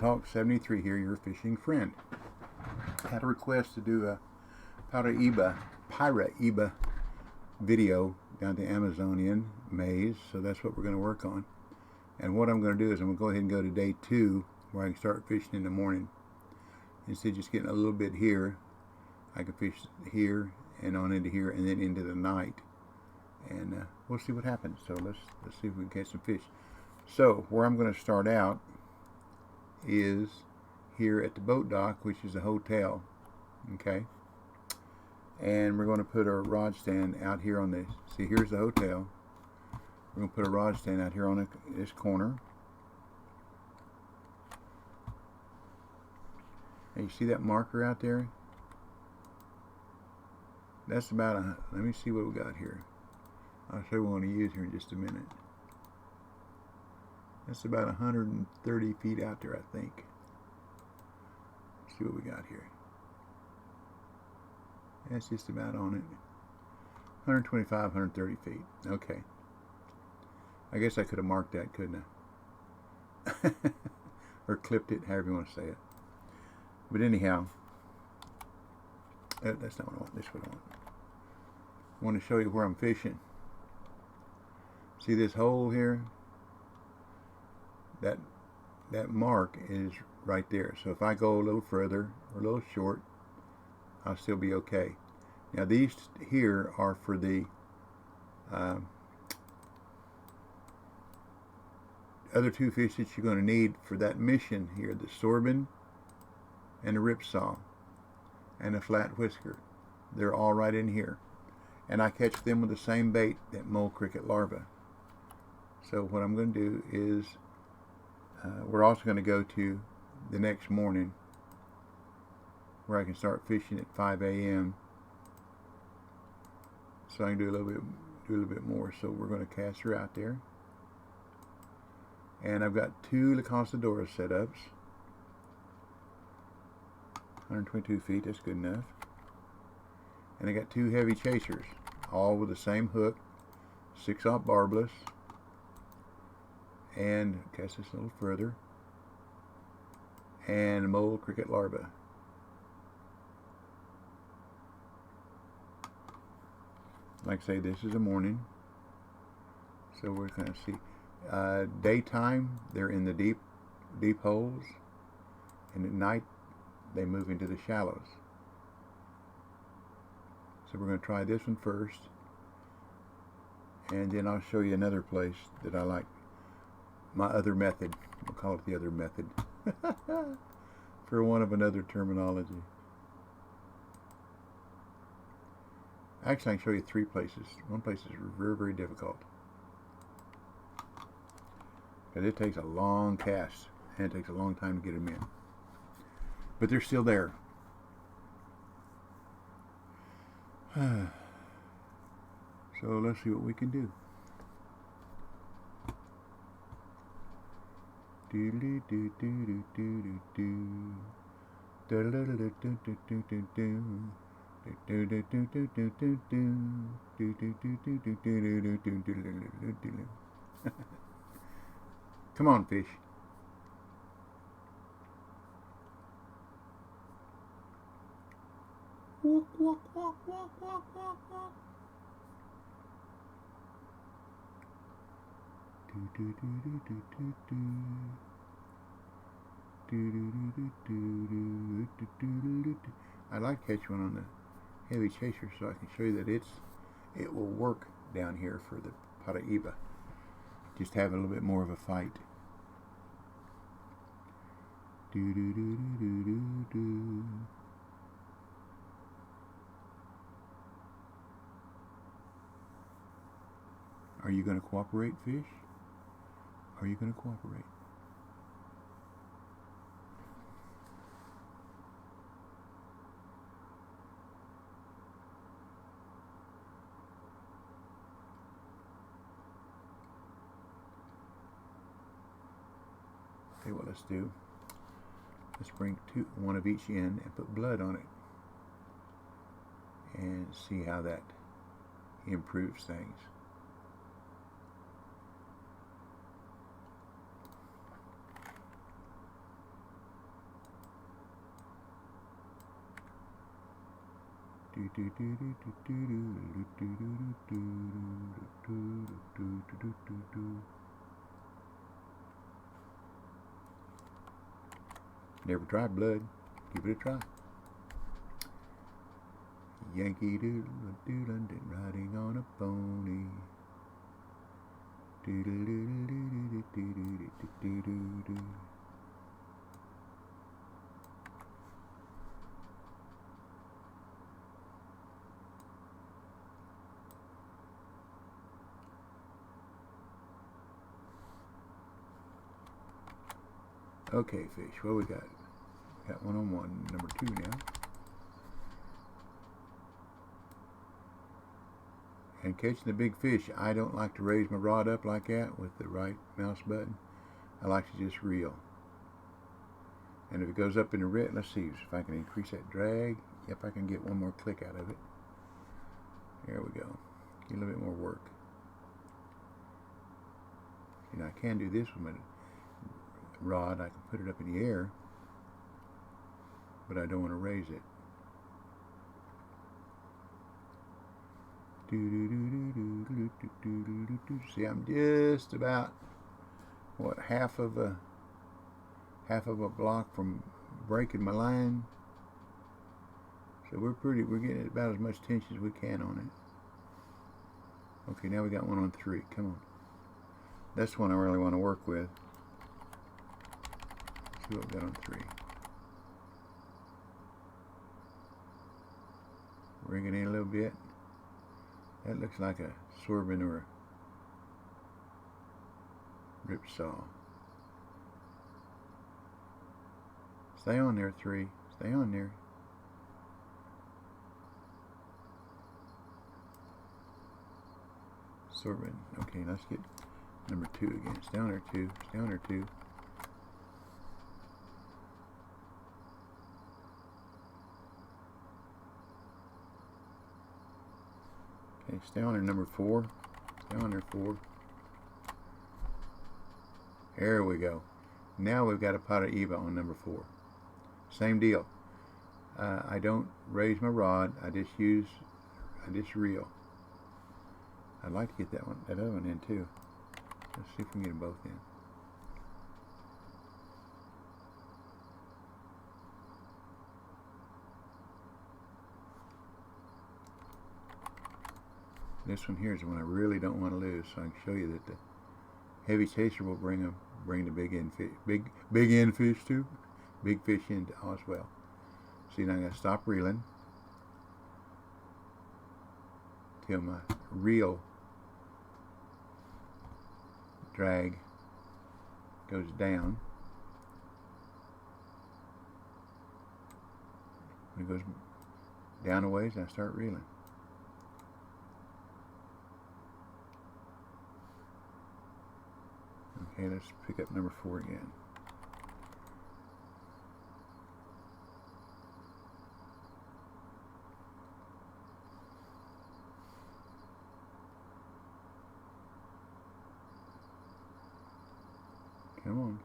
Talk 73 here, your fishing friend. I had a request to do a Piraiba video down the Amazonian maze, so that's what we're going to work on. And what I'm going to do is I'm going to go ahead and go to day 2, where I can start fishing in the morning. Instead of just getting a little bit here, I can fish here and on into here and then into the night. And we'll see what happens. So let's see if we can catch some fish. So where I'm going to start out is here at the boat dock, which is a hotel. Okay. And we're going to put our rod stand out here on this. See, here's the hotel. We're going to put a rod stand out here on this corner. And you see that marker out there? That's about a, let me see what we got here. I'll show you what we want to use here in just a minute. That's about 130 feet out there, I think. Let's see what we got here. That's just about on it. 125, 130 feet. Okay. I guess I could have marked that, couldn't I? Or clipped it, however you want to say it. But anyhow, that's not what I want. This is what I want. I want to show you where I'm fishing. See this hole here? That mark is right there. So if I go a little further or a little short, I'll still be okay. Now these here are for the other two fish that you're going to need for that mission here, the sorbin and the ripsaw and a flat whisker. They're all right in here. And I catch them with the same bait, that mole cricket larva. So what I'm going to do is, we're also going to go to the next morning where I can start fishing at 5 a.m. So I can do a little bit more. So we're going to cast her out there. And I've got 2 La Conquistadora setups. 122 feet, that's good enough. And I got 2 heavy chasers, all with the same hook, 6/0 barbless. And cast this a little further. And a mole cricket larva. Like I say, this is the morning. So we're going to see. Daytime, they're in the deep holes. And at night, they move into the shallows. So we're going to try this one first. And then I'll show you another place that I like. My other method. We'll call it the other method. For want of another terminology. Actually, I can show you 3 places. One place is very, very difficult. Because it takes a long cast. And it takes a long time to get them in. But they're still there. So let's see what we can do. Come on, fish. Walk, walk, walk, walk, walk, walk, walk. I'd like to catch one on the heavy chaser so I can show you that it will work down here for the Piraiba. Just have a little bit more of a fight. Are you going to cooperate, fish? Are you going to cooperate? Okay, what let's do. Let's bring one of each end and put blood on it. And see how that improves things. Never tried blood. Give it a try. Yankee Doodle Doodle riding on a pony. Doodle doodle doodle doodle doodle doodle. Okay, fish. What we got? Got one on one, number 2 now. And catching the big fish, I don't like to raise my rod up like that with the right mouse button. I like to just reel. And if it goes up in the red, let's see if I can increase that drag. Yep, I can get one more click out of it. There we go. Get a little bit more work. You know, I can do this with my rod. I can put it up in the air, but I don't want to raise it. See, I'm just about what half of a block from breaking my line. So we're getting about as much tension as we can on it. Okay, now we got one on 3. Come on. That's one I really want to work with. Let's see what we got on 3. Bring it in a little bit. That looks like a swerving or a ripsaw. Stay on there, 3. Stay on there. Swerving. Okay, let's get number 2 again. Stay on there, 2. Stay on there, 2. Okay, stay on there, number 4. Stay on there, 4. There we go. Now we've got a Piraiba on number 4. Same deal. I don't raise my rod. I just reel. I'd like to get that other one in too. Let's see if we can get them both in. This one here is the one I really don't want to lose, so I can show you that the heavy chaser will bring the big end fish, big end fish too, big fish in as well. See, now I got to stop reeling till my reel drag goes down. When it goes down a ways, I start reeling. Okay, let's pick up number 4 again. Come on.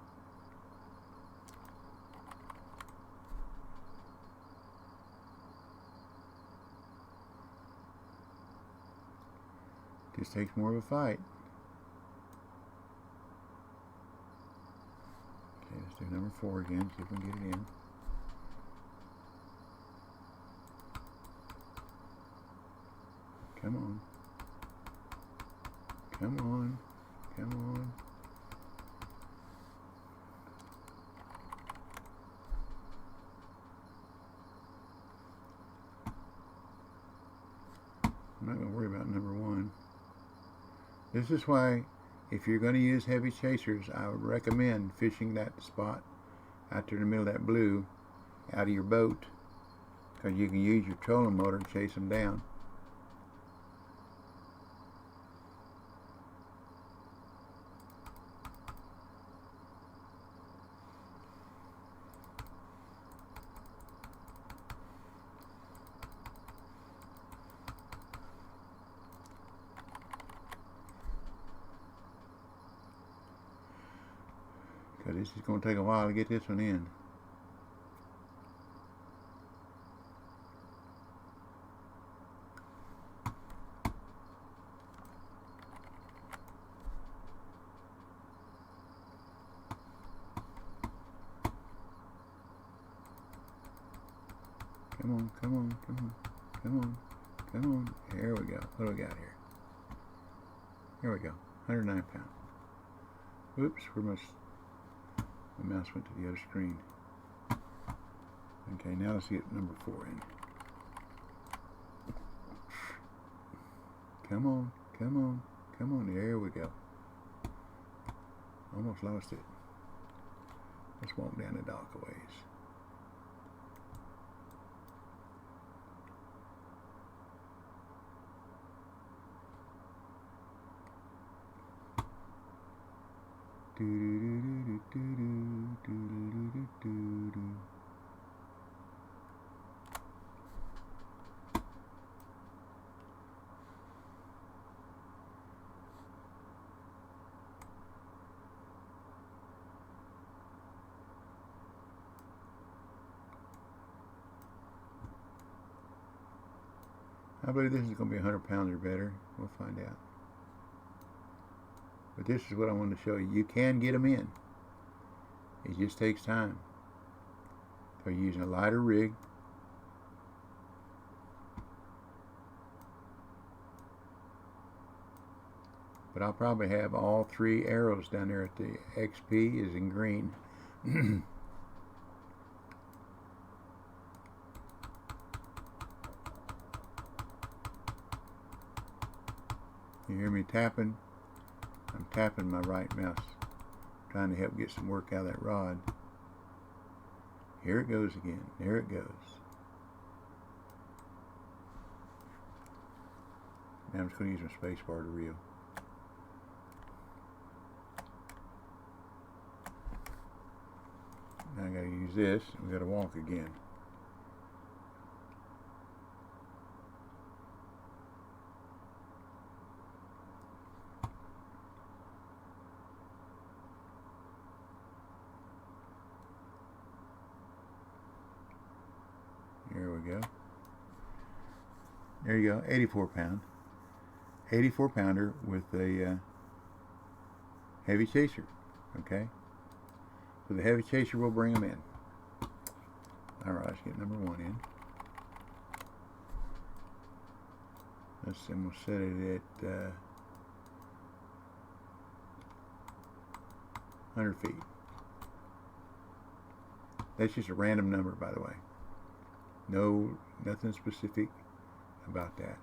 Just takes more of a fight. Okay, let's do number 4 again, see if we can get it in. Come on. Come on. Come on. I'm not going to worry about number 1. This is why, if you're going to use heavy chasers, I would recommend fishing that spot out there in the middle of that blue out of your boat, because you can use your trolling motor to chase them down. Because this is going to take a while to get this one in. Come on, come on, come on, come on, come on. Here we go. What do we got here? Here we go. 109 pounds. Oops, my mouse went to the other screen. Okay, now let's get number 4 in. Come on, come on, come on. There we go. Almost lost it. Let's walk down the dock a ways. I believe this is going to be 100 pounds or better. We'll find out. But this is what I wanted to show you. You can get them in. It just takes time. So you're using a lighter rig. But I'll probably have all 3 arrows down there at the XP is in green. You hear me tapping? I'm tapping my right mouse, trying to help get some work out of that rod. Here it goes again. There it goes. Now I'm just going to use my space bar to reel. Now I got to use this. We got to walk again. There we go. There you go, 84 pound. 84 pounder with a heavy chaser, okay? So the heavy chaser will bring them in. All right, let's get number 1 in. Let's see, we'll set it at 100 feet. That's just a random number, by the way. No, nothing specific about that.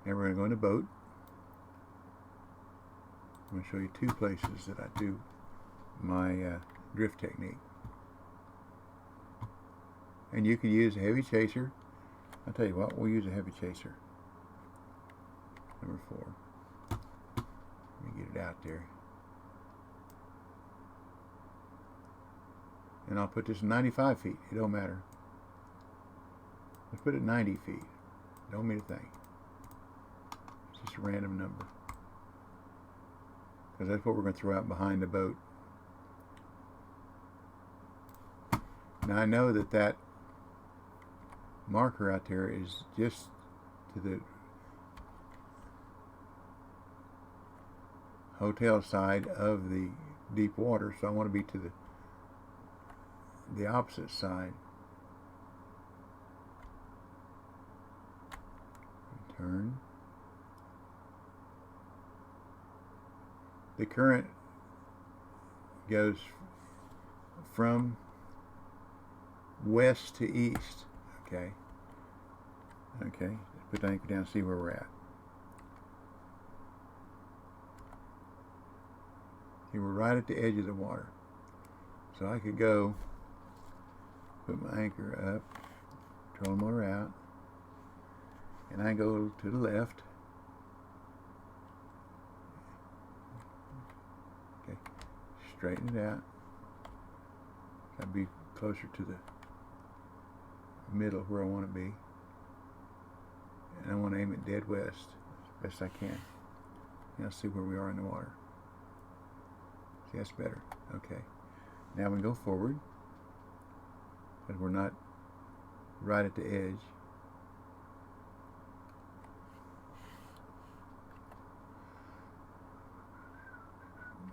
Now we're going to go in the boat. I'm going to show you 2 places that I do my drift technique. And you can use a heavy chaser. I'll tell you what, we'll use a heavy chaser. Number 4. Let me get it out there. And I'll put this 95 feet. It don't matter. Let's put it 90 feet. Don't mean a thing. It's just a random number. Because that's what we're going to throw out behind the boat. Now I know that that marker out there is just to the hotel side of the deep water, so I want to be to the opposite side. Turn. The current goes from west to east. Okay. Okay. Let's put the anchor down and see where we're at. Okay, we're right at the edge of the water. So I could go put my anchor up, trolling motor out, and I go to the left. Okay, straighten it out. I'll be closer to the middle where I want to be. And I want to aim it dead west as best I can. Now see where we are in the water. See, that's better. Okay. Now we go forward, but we're not right at the edge.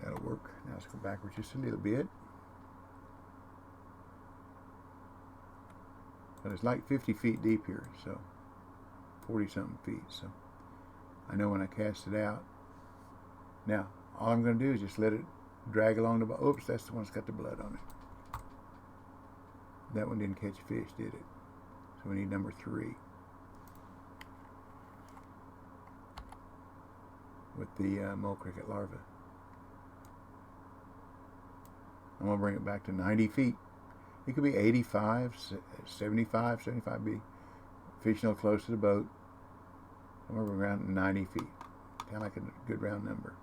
That'll work. Now let's go backwards just a little bit. But it's like 50 feet deep here, so 40 something feet. So I know when I cast it out. Now, all I'm going to do is just let it drag along the bottom. Oops, that's the one that's got the blood on it. That one didn't catch a fish, did it? So we need number 3. With the mole cricket larva. I'm going to bring it back to 90 feet. It could be 85, 75, 75 be fishing no close to the boat. Somewhere around 90 feet. Kind of like a good round number.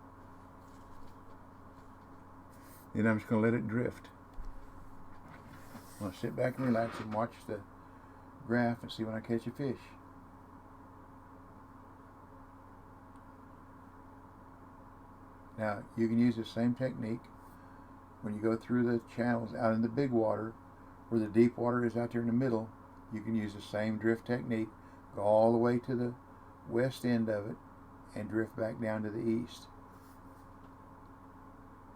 Then I'm just going to let it drift. I'm going to sit back and relax and watch the graph and see when I catch a fish. Now, you can use the same technique when you go through the channels out in the big water, where the deep water is out there in the middle. You can use the same drift technique, go all the way to the west end of it, and drift back down to the east.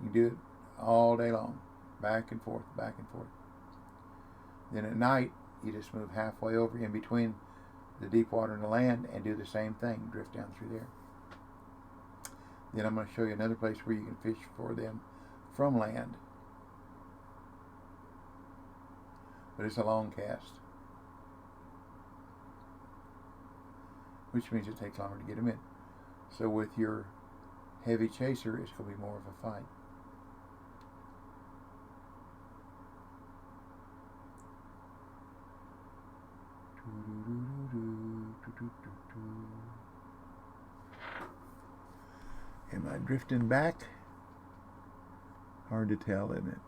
You do it all day long, back and forth, back and forth. Then at night, you just move halfway over in between the deep water and the land and do the same thing, drift down through there. Then I'm going to show you another place where you can fish for them from land. But it's a long cast, which means it takes longer to get them in. So with your heavy chaser, it's going to be more of a fight. Am I drifting back? Hard to tell, isn't it?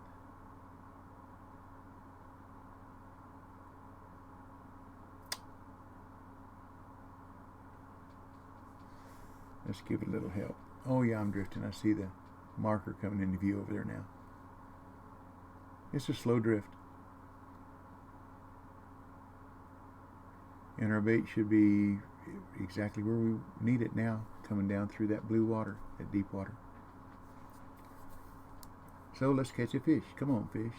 Let's give it a little help. Oh yeah, I'm drifting. I see the marker coming into view over there now. It's a slow drift. And our bait should be exactly where we need it now, coming down through that blue water, that deep water. So let's catch a fish. Come on, fish.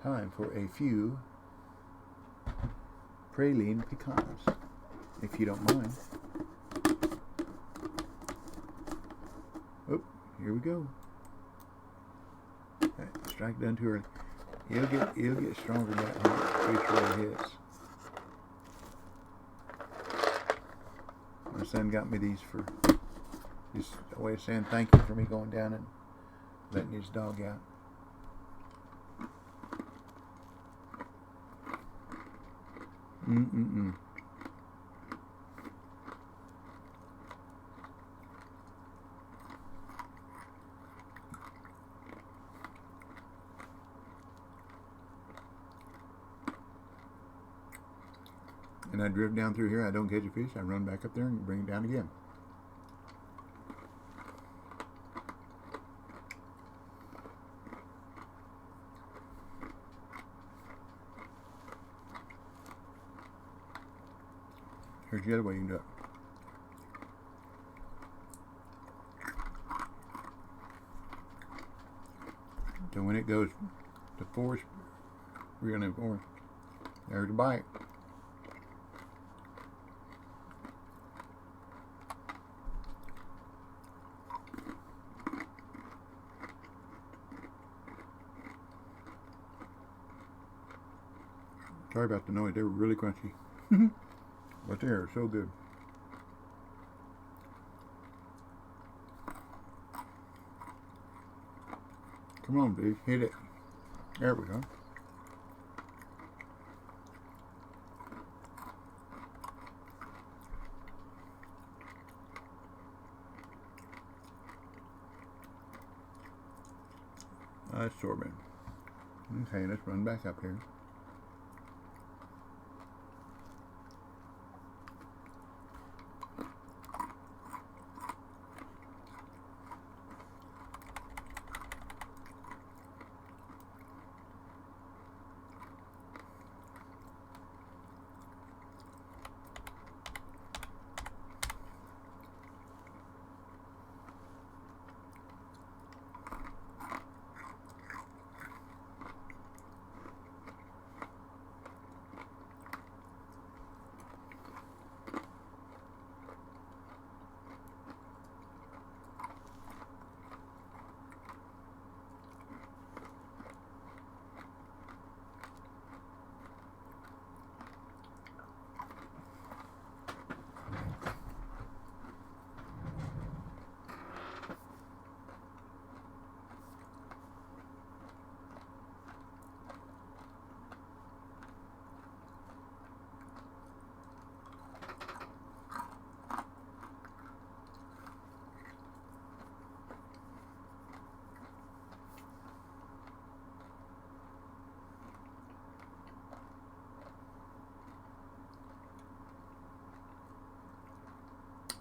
Time for a few praline pecans, if you don't mind. Oh, here we go. Right, strike done too early. He'll get stronger than that when fish really hits. My son got me these for just a way of saying thank you for me going down and letting his dog out. And I drift down through here, I don't catch a fish, I run back up there and bring it down again. Here's the other way you can do it. So when it goes to force, we're going to, there's a bite. Sorry about the noise, they were really crunchy. But they are so good. Come on, fish, hit it. There we go. That's sorbet. Okay, let's run back up here.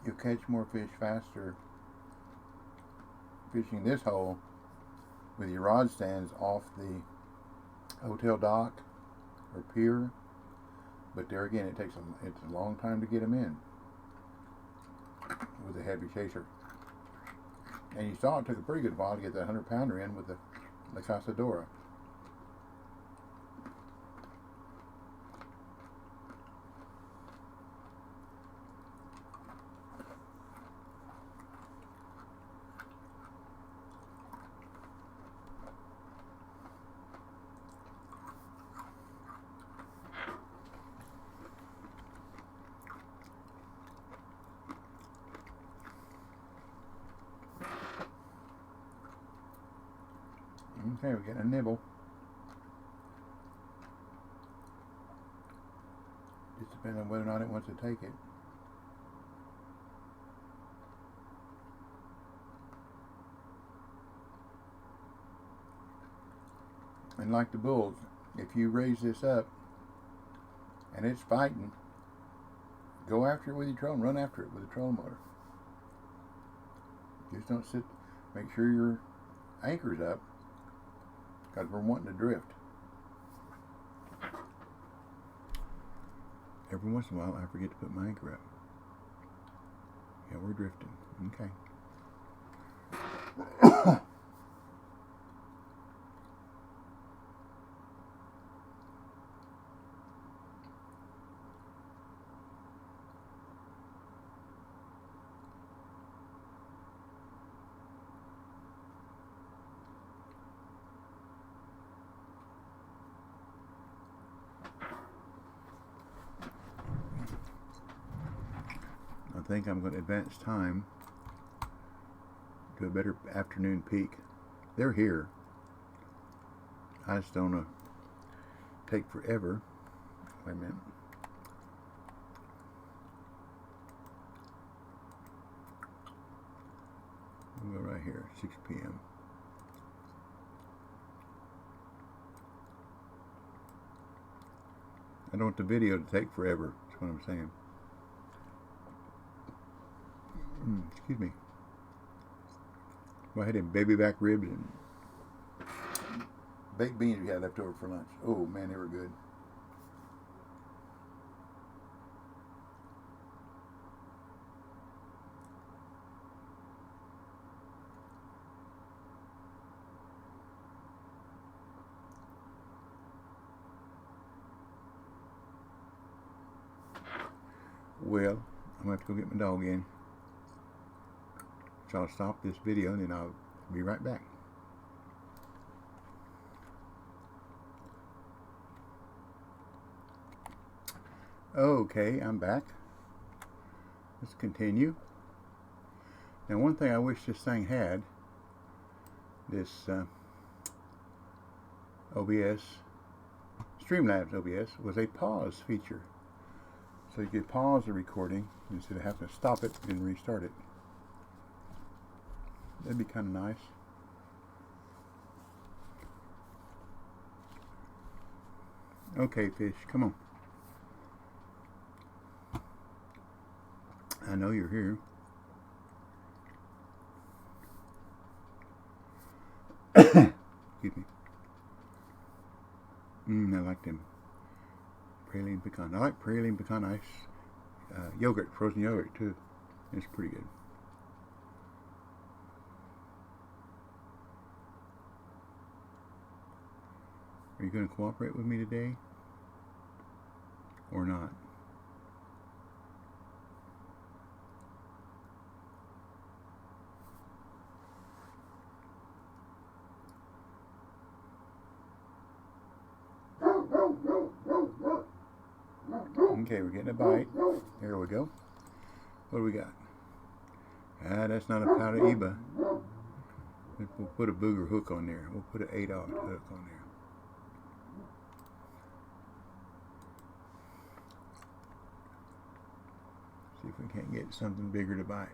you'll catch more fish faster fishing this hole with your rod stands off the hotel dock or pier. But there again, it's a long time to get them in with a heavy chaser. And you saw it took a pretty good while to get that 100-pounder in with the La Cazadora. Okay, we're getting a nibble. Just depends on whether or not it wants to take it. And like the bulls, if you raise this up and it's fighting, go after it with your trolling, run after it with a trolling motor. Just don't sit, make sure your anchor's up, because we're wanting to drift. Every once in a while I forget to put my anchor up. Yeah, we're drifting. Okay. I think I'm going to advance time to a better afternoon peak. They're here. I just don't want to take forever. Wait a minute. We'll go right here, 6 p.m. I don't want the video to take forever. That's what I'm saying. Excuse me. Well, I had them baby back ribs and baked beans we had left over for lunch. Oh man, they were good. Well, I'm going to have to go get my dog in. So I'll stop this video and then I'll be right back. Okay, I'm back. Let's continue. Now, one thing I wish this thing had, this OBS, Streamlabs OBS, was a pause feature. So you could pause the recording instead of having to stop it and restart it. That'd be kind of nice. Okay, fish, come on. I know you're here. Excuse me. I like them praline pecan. I like praline pecan ice yogurt, frozen yogurt too. It's pretty good. Are you going to cooperate with me today or not? Okay, we're getting a bite. There we go. What do we got? That's not a Piraiba. We'll put a booger hook on there. We'll put an 8/0 hook on there. See if we can't get something bigger to bite.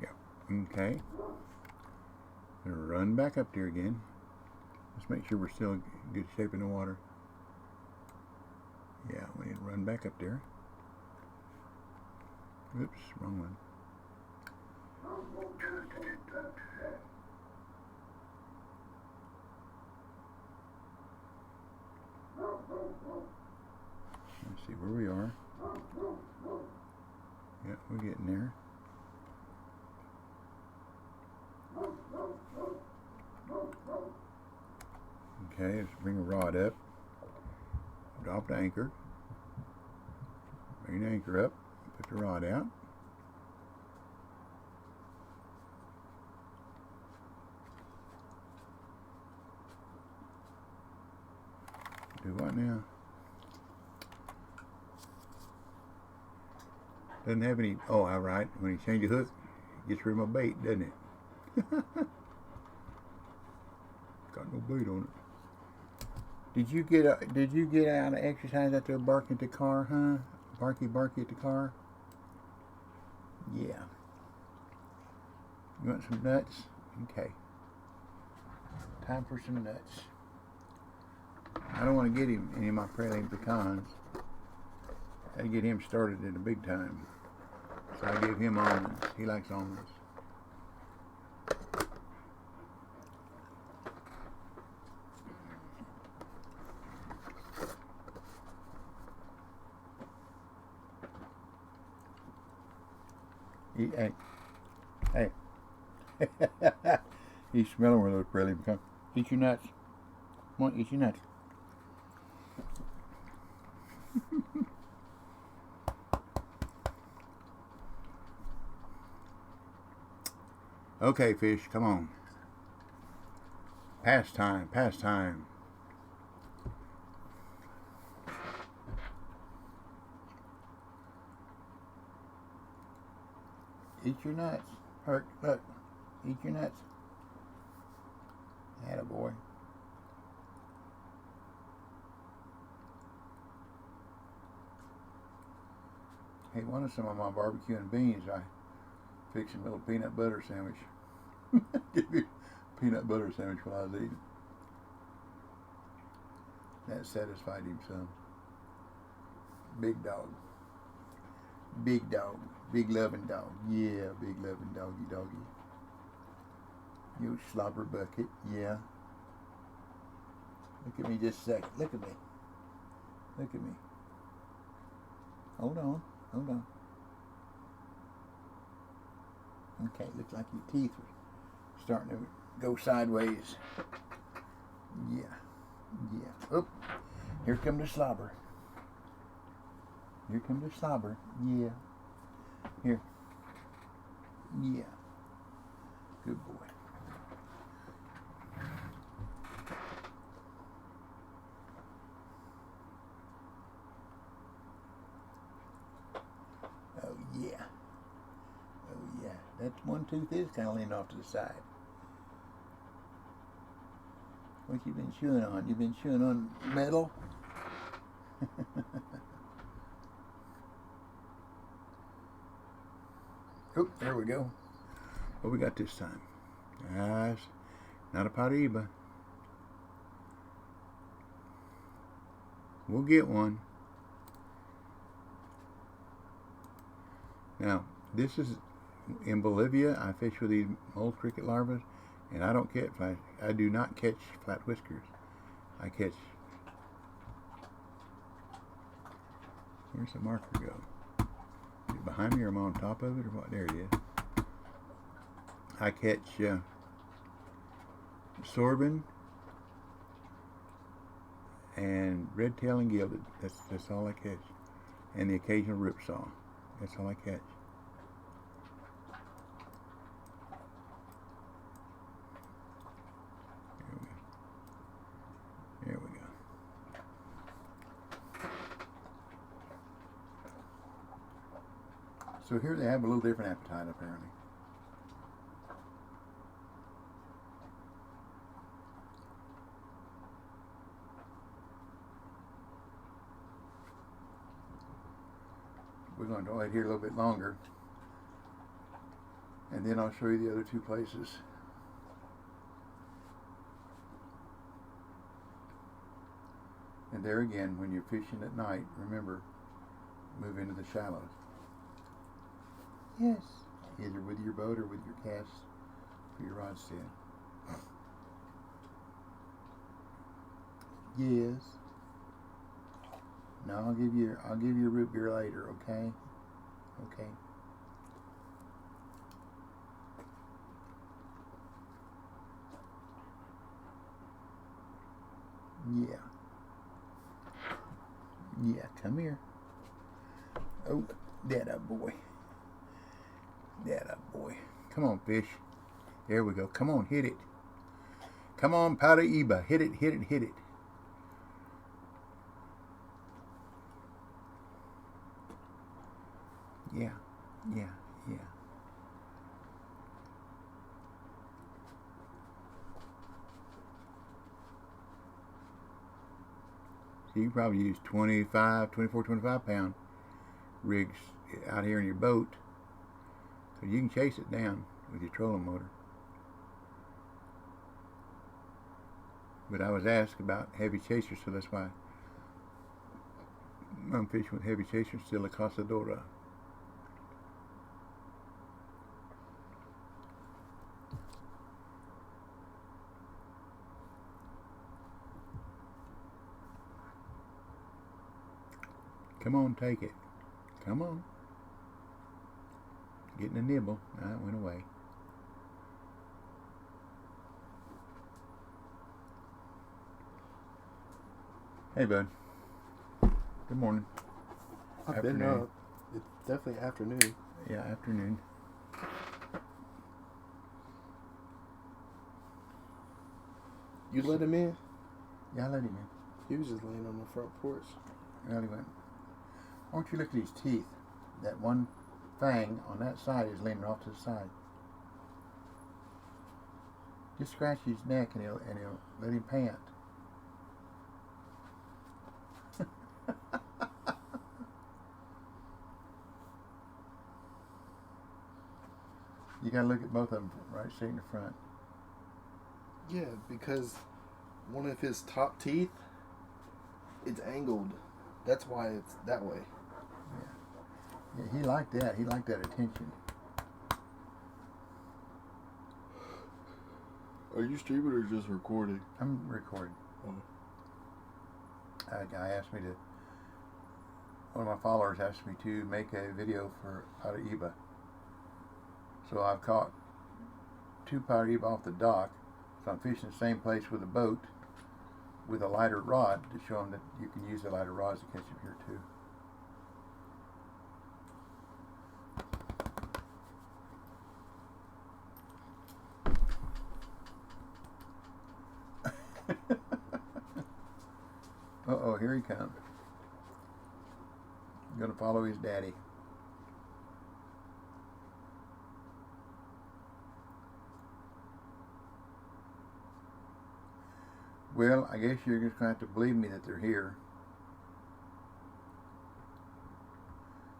Yeah. Okay. Run back up there again. Let's make sure we're still in good shape in the water. Yeah, we need to run back up there. Oops, wrong one. Let's see where we are. Yeah, we're getting there. Okay, let's bring a rod up. Drop the anchor. Bring the anchor up. Put the rod out. Do what now? Doesn't have any. Oh, all right. When you change the hook, it gets rid of my bait, doesn't it? Got no bait on it. Did you get out of exercise out there barking at the car, huh? Barky at the car. Yeah. You want some nuts? Okay. Time for some nuts. I don't want to get him any of my praline pecans. I get him started in the big time. So I give him almonds. He likes almonds. Hey. Hey. He's smelling where those praline pecans. Eat your nuts. Come on, eat your nuts. Okay, fish, come on. Pastime, pastime. Eat your nuts. Look, eat your nuts. Attaboy. Hey, wanted some of my barbecue and beans. I fixed a little peanut butter sandwich. Give me a peanut butter sandwich while I was eating. That satisfied him some. Big dog. Big dog. Big loving dog. Yeah, big loving doggy. You slobber bucket. Yeah. Look at me just a second. Look at me. Look at me. Hold on. Okay, looks like your teeth are starting to go sideways. Yeah. Oop. Here come the slobber. Yeah. Here. Yeah. Good boy. Oh yeah. That one tooth is kind of leaning off to the side. What you been chewing on? You been chewing on metal? Oop, there we go. What we got this time? It's not a Piraiba. We'll get one. Now, this is in Bolivia. I fish with these mole cricket larvae, and I do not catch flat whiskers. I catch. Where's the marker go? Is it behind me, or am I on top of it, or what? There it is. I catch sorbin and red tail and gilded. That's all I catch, and the occasional ripsaw. That's all I catch. There we go. So here they have a little different appetite, apparently. We're going to wait here a little bit longer, and then I'll show you the other two places. And there again, when you're fishing at night, remember, move into the shallows. Yes. Either with your boat or with your cast for your rod stand. Yes. No, I'll give you root beer later, okay? Okay. Yeah. Yeah, come here. Oh, that up boy. That up boy. Come on, fish. There we go. Come on, hit it. Come on, Piraiba. Hit it, hit it, hit it. Yeah, yeah, yeah. So you can probably use 24, 25 pound rigs out here in your boat. So you can chase it down with your trolling motor. But I was asked about heavy chasers, so that's why I'm fishing with heavy chasers still a Cazadora. Come on, take it. Come on. Getting a nibble. Ah, it went away. Hey, bud. Good morning. I've been up. It's definitely afternoon. Yeah, afternoon. You let him in? Yeah, I let him in. He was just laying on the front porch. Well, he went. Why don't you look at his teeth? That one fang on that side is leaning off to the side. Just scratch his neck and he'll let him pant. You gotta look at both of them right straight in the front. Yeah, because one of his top teeth, it's angled. That's why it's that way. Yeah, he liked that. He liked that attention. Are you streaming or just recording? I'm recording. Oh. A guy asked me to. One of my followers asked me to make a video for Piraiba. So I've caught 2 Piraiba off the dock. So I'm fishing the same place with a boat with a lighter rod to show them that you can use the lighter rods to catch them here too. Uh-oh, here he comes. I'm going to follow his daddy. Well, I guess you're just going to have to believe me that they're here.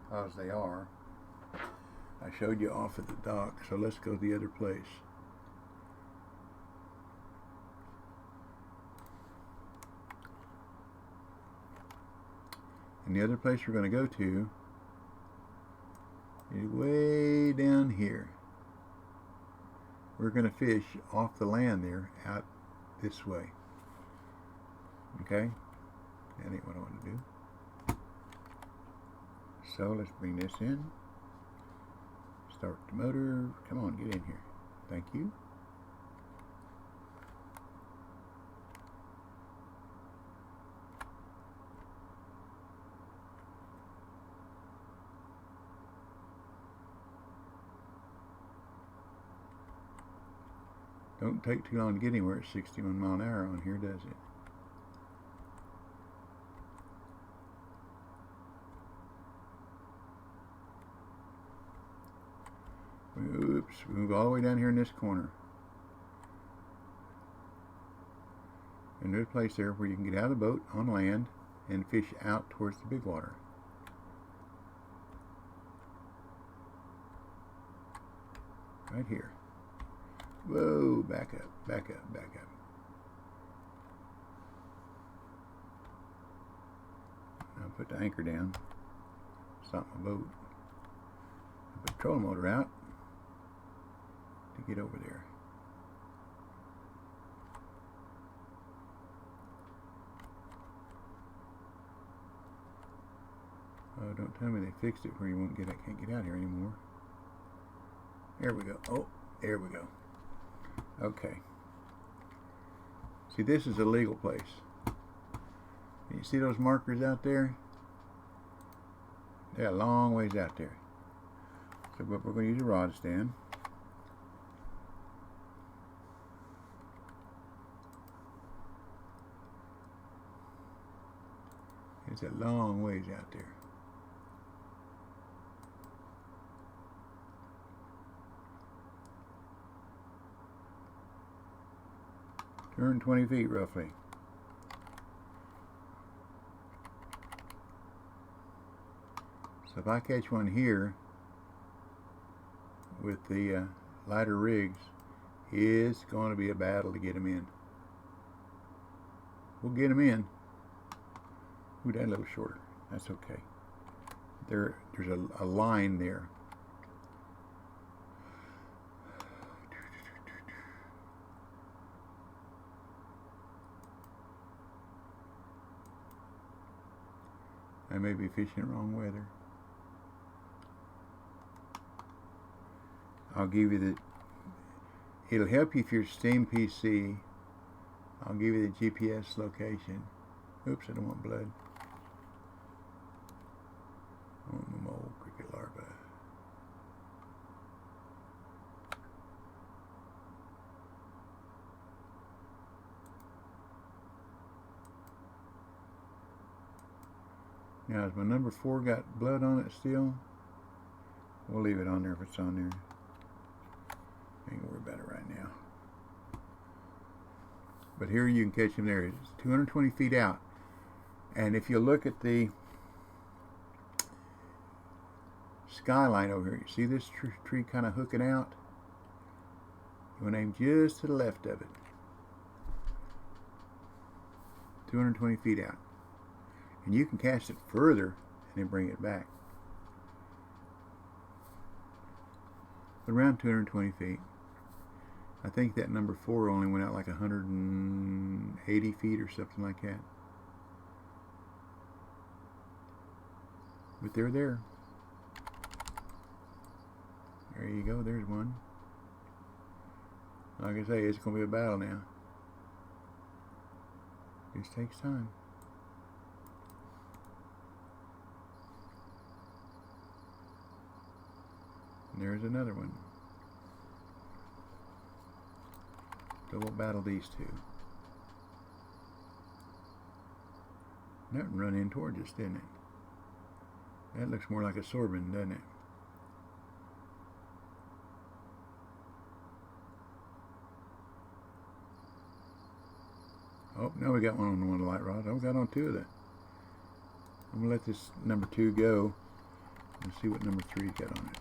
Because they are. I showed you off at the dock, so let's go to the other place. And the other place we're going to go to is way down here. We're going to fish off the land there, out this way. Okay? That ain't what I want to do. So let's bring this in. Start the motor. Come on, get in here. Thank you. Don't take too long to get anywhere at 61 mile an hour on here, does it? Oops, we move all the way down here in this corner. And there's a place there where you can get out of the boat on land and fish out towards the big water. Right here. Whoa, back up, back up, back up. I'll put the anchor down, stop my boat, put the trolling motor out to get over there. Oh, don't tell me they fixed it where you won't can't get out here anymore. There we go. Oh, there we go. Okay. See, this is a legal place. You see those markers out there? They're a long ways out there. So, but we're going to use a rod stand. It's a long ways out there. 220 feet roughly. So if I catch one here with the lighter rigs, it's going to be a battle to get them in. We'll get them in. Ooh, that's a little shorter. That's okay. There's a line there. I may be fishing the wrong weather. I'll give you the, it'll help you if you're Steam PC. I'll give you the GPS location. Oops, I don't want blood. I want my old cricket larva. Now, has my number 4 got blood on it still? We'll leave it on there if it's on there. Ain't gonna worry about it right now. But here you can catch him there. It's 220 feet out. And if you look at the skyline over here, you see this tree kind of hooking out? You want to aim just to the left of it. 220 feet out. And you can cast it further and then bring it back. But around 220 feet. I think that number 4 only went out like 180 feet or something like that. But they're there. There you go, there's one. Like I say, it's going to be a battle now. Just takes time. And there's another one. So we'll battle these two. That run in towards us, didn't it? That looks more like a sorbent, doesn't it? Oh, now we got one on one of the light rods. Oh, we got on 2 of that. I'm going to let this number 2 go and see what number 3's got on it.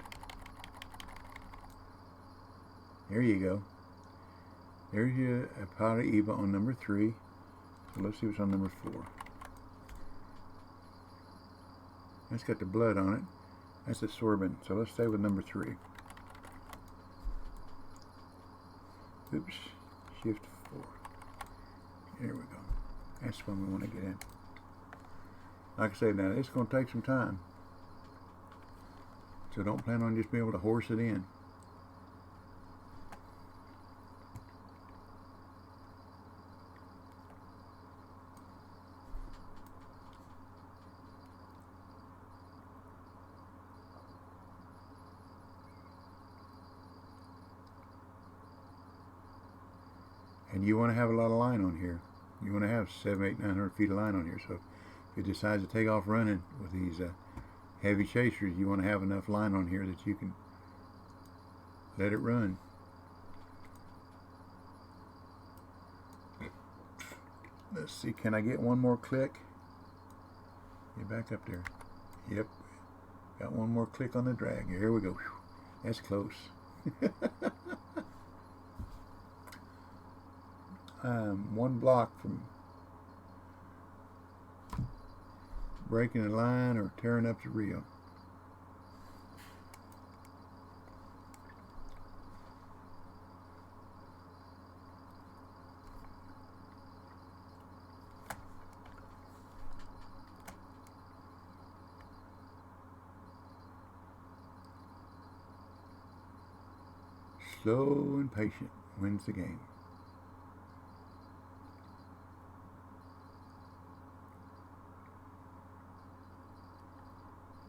There you go. There's your Piraiba on number 3. So let's see what's on number 4. That's got the blood on it. That's a sorbent. So let's stay with number 3. Oops. Shift 4. There we go. That's the one we want to get in. Like I say, now it's going to take some time. So don't plan on just being able to horse it in. And you want to have a lot of line on here. You want to have 700, 800, 900 feet of line on here. So if you decide to take off running with these heavy chasers, you want to have enough line on here that you can let it run. Let's see, can I get one more click? Get back up there. Yep. Got one more click on the drag. Here we go. Whew. That's close. One block from breaking the line or tearing up the reel. Slow and patient wins the game.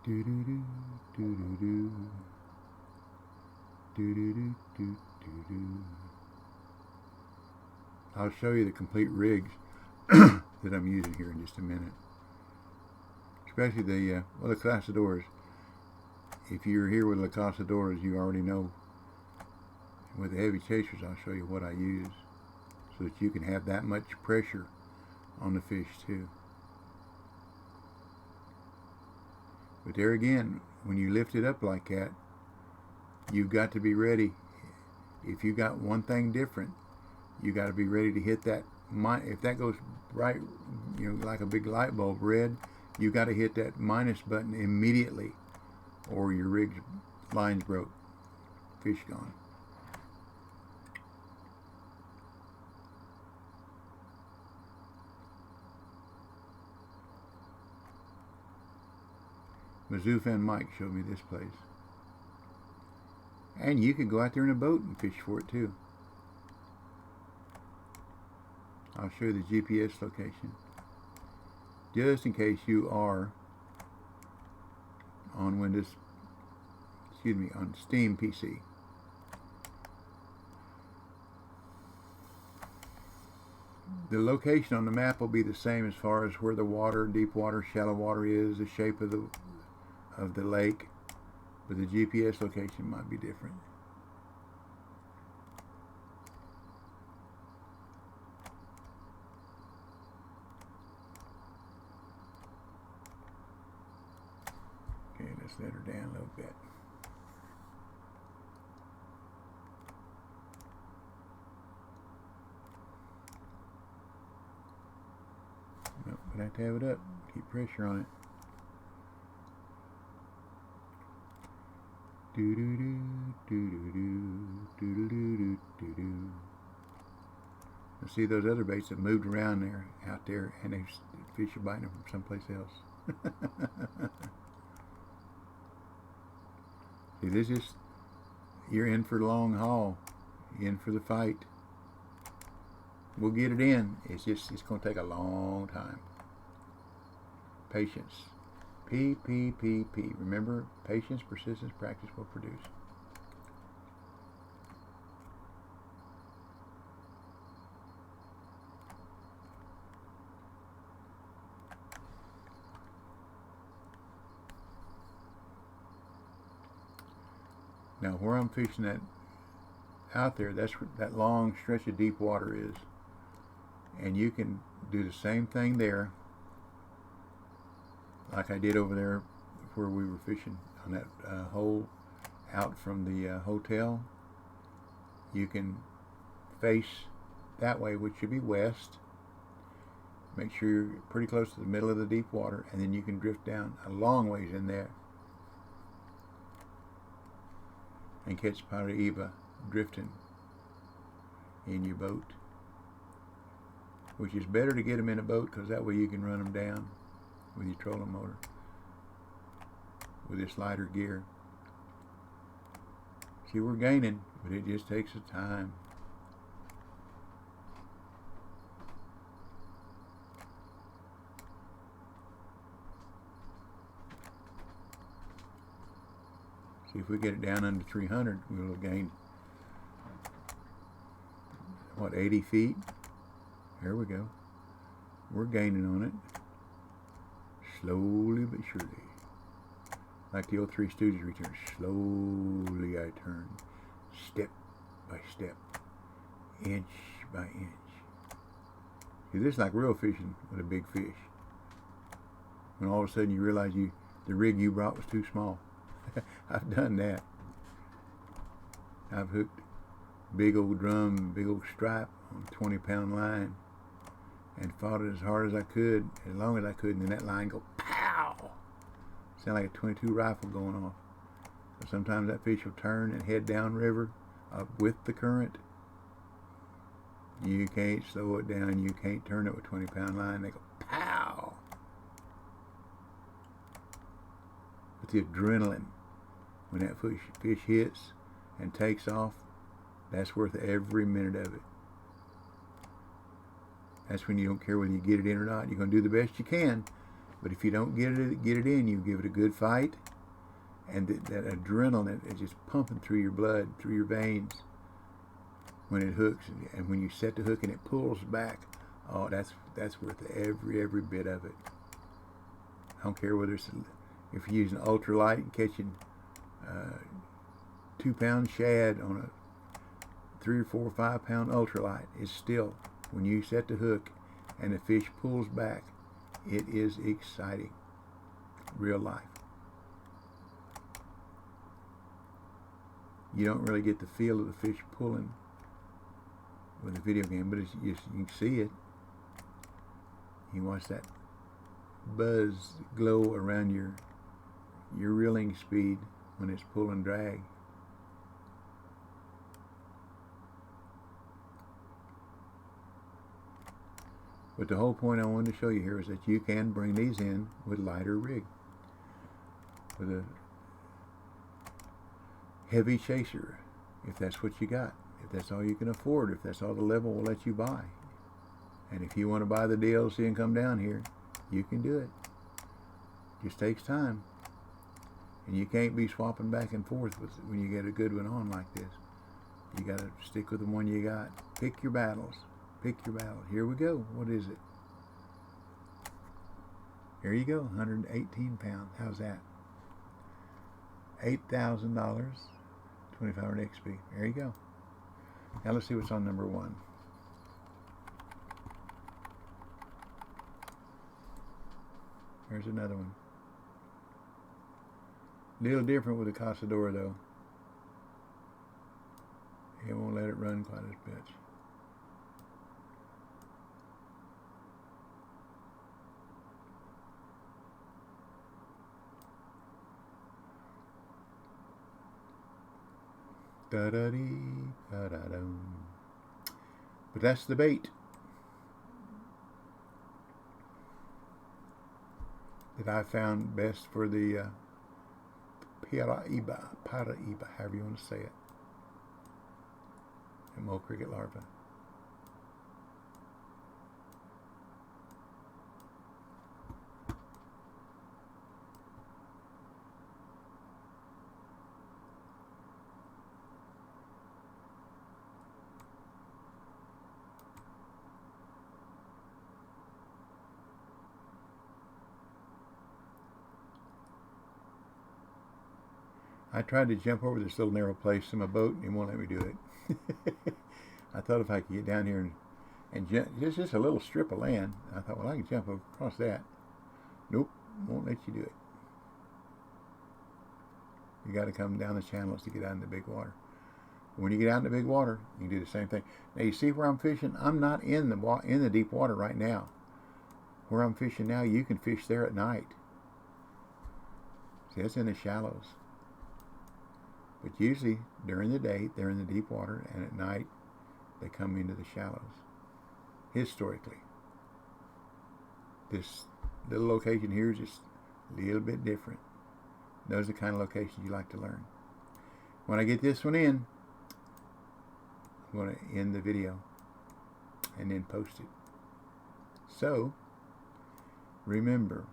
Do do do do do do do do do do do do. I'll show you the complete rigs that I'm using here in just a minute. Especially the Classadores. If you're here with the Classadores, you already know. With the heavy chasers, I'll show you what I use so that you can have that much pressure on the fish too. But there again, when you lift it up like that, you've got to be ready. If you got one thing different, you got to be ready to hit that. If that goes bright, like a big light bulb red, you got to hit that minus button immediately, or your rig's line's broke, fish gone. Mizzou fan Mike showed me this place. And you can go out there in a boat and fish for it too. I'll show you the GPS location. Just in case you are on on Steam PC. The location on the map will be the same as far as where the water, deep water, shallow water is, the shape of the lake, but the GPS location might be different. Okay, let's let her down a little bit. Nope, but I have to have it up. Keep pressure on it. Do do do do do do do do do do. I see those other baits that moved around there, out there, and they fish are biting them from someplace else. See, this is, you're in for the long haul, you're in for the fight. We'll get it in. It's going to take a long time. Patience. P. Remember, patience, persistence, practice will produce. Now, where I'm fishing that out there, that's where that long stretch of deep water is. And you can do the same thing there, like I did over there where we were fishing on that hole out from the hotel. You can face that way, which should be west. Make sure you're pretty close to the middle of the deep water, and then you can drift down a long ways in there and catch Piraiba drifting in your boat, which is better to get them in a boat because that way you can run them down with your trolling motor with this lighter gear. See, we're gaining, but it just takes a time. See, if we get it down under 300, we'll gain, what, 80 feet? There we go. We're gaining on it. Slowly but surely. Like the old Three Stooges return. Slowly I turn. Step by step. Inch by inch. See, this is like real fishing with a big fish. When all of a sudden you realize the rig you brought was too small. I've done that. I've hooked big old drum, big old stripe on a 20-pound line and fought it as hard as I could, as long as I could, and then that line go pow Sound like a 22 rifle going off. So sometimes that fish will turn and head downriver with the current. You can't slow it down. You can't turn it with 20-pound line. They go pow. But the adrenaline when that fish hits and takes off, that's worth every minute of it. That's when you don't care whether you get it in or not. You're going to do the best you can. But if you don't get it in, you give it a good fight. And that adrenaline is just pumping through your blood, through your veins when it hooks. And when you set the hook and it pulls back, oh, that's worth every bit of it. I don't care whether if you're using ultralight and catching 2-pound shad on a 3 or 4 or 5-pound ultralight. It's still, when you set the hook and the fish pulls back, it is exciting. Real life. You don't really get the feel of the fish pulling with a video game, but you can see it. You watch that buzz glow around your reeling speed when it's pull and drag. But the whole point I wanted to show you here is that you can bring these in with lighter rig, with a heavy chaser, if that's what you got, if that's all you can afford, if that's all the level will let you buy. And if you want to buy the DLC and come down here, you can do it. Just takes time. And you can't be swapping back and forth when you get a good one on like this. You got to stick with the one you got. Pick your battles. Pick your battle. Here we go. What is it? Here you go. 118 pounds. How's that? $8,000. 2,500 XP. There you go. Now let's see what's on number 1. There's another one. Little different with the Cazador though. It won't let it run quite as much. Da-da-dee, da-da-dum. But that's the bait that I found best for the Piraiba, however you want to say it, and mole cricket larva. I tried to jump over this little narrow place in my boat, and it won't let me do it. I thought if I could get down here and jump, just a little strip of land, I thought, well, I can jump across that. Nope, won't let you do it. You got to come down the channels to get out in the big water. When you get out in the big water, you can do the same thing. Now you see where I'm fishing? I'm not in the deep water right now. Where I'm fishing now, you can fish there at night. See, it's in the shallows. But usually during the day, they're in the deep water, and at night, they come into the shallows. Historically. This little location here is just a little bit different. Those are the kind of locations you like to learn. When I get this one in, I'm going to end the video and then post it. So, remember,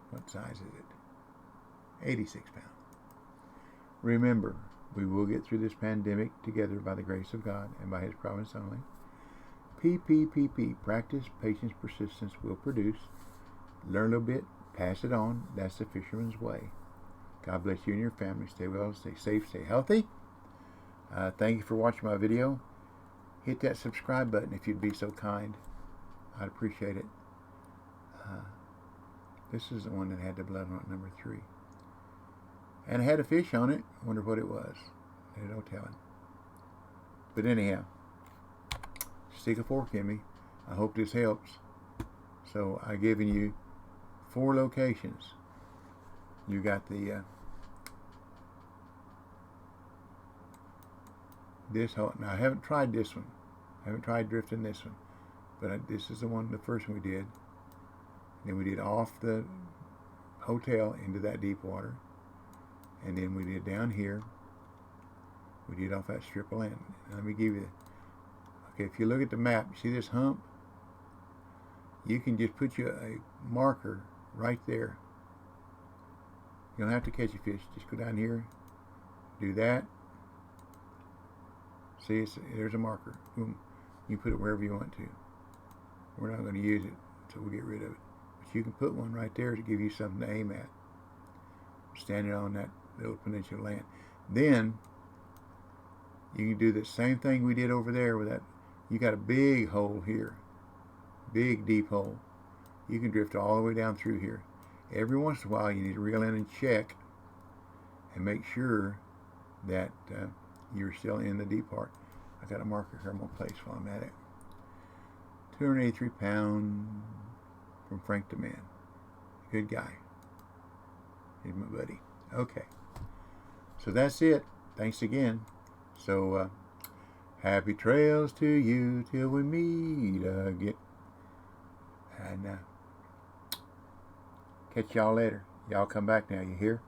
what size is it? 86 pounds. Remember, we will get through this pandemic together by the grace of God and by His providence only. PPPP, practice, patience, persistence will produce. Learn a little bit, pass it on. That's the fisherman's way. God bless you and your family. Stay well, stay safe, stay healthy. Thank you for watching my video. Hit that subscribe button if you'd be so kind. I'd appreciate it. This is the one that had the blood on it, number 3. And I had a fish on it. I wonder what it was. There's no telling. But anyhow, stick a fork in me. I hope this helps. So I've given you 4 locations. You got the this hole. Now I haven't tried this one. I haven't tried drifting this one, but this is the one, the first one we did. Then we did off the hotel into that deep water, and then we did down here. We did off that strip of land. Now let me give you. Okay, if you look at the map, you see this hump? You can just put you a marker right there. You don't have to catch a fish. Just go down here, do that. See, there's a marker. Boom. You can put it wherever you want to. We're not going to use it until we get rid of it. But you can put one right there to give you something to aim at. Standing on that little peninsula land. Then you can do the same thing we did over there with that. You got a big hole here. Big deep hole. You can drift all the way down through here. Every once in a while you need to reel in and check and make sure that you're still in the deep part. I got a marker here I'm going to place while I'm at it. 283 pound from Frank the Man. Good guy. He's my buddy. Okay. So that's it. Thanks again. So happy trails to you till we meet again. And catch y'all later. Y'all come back now, you hear?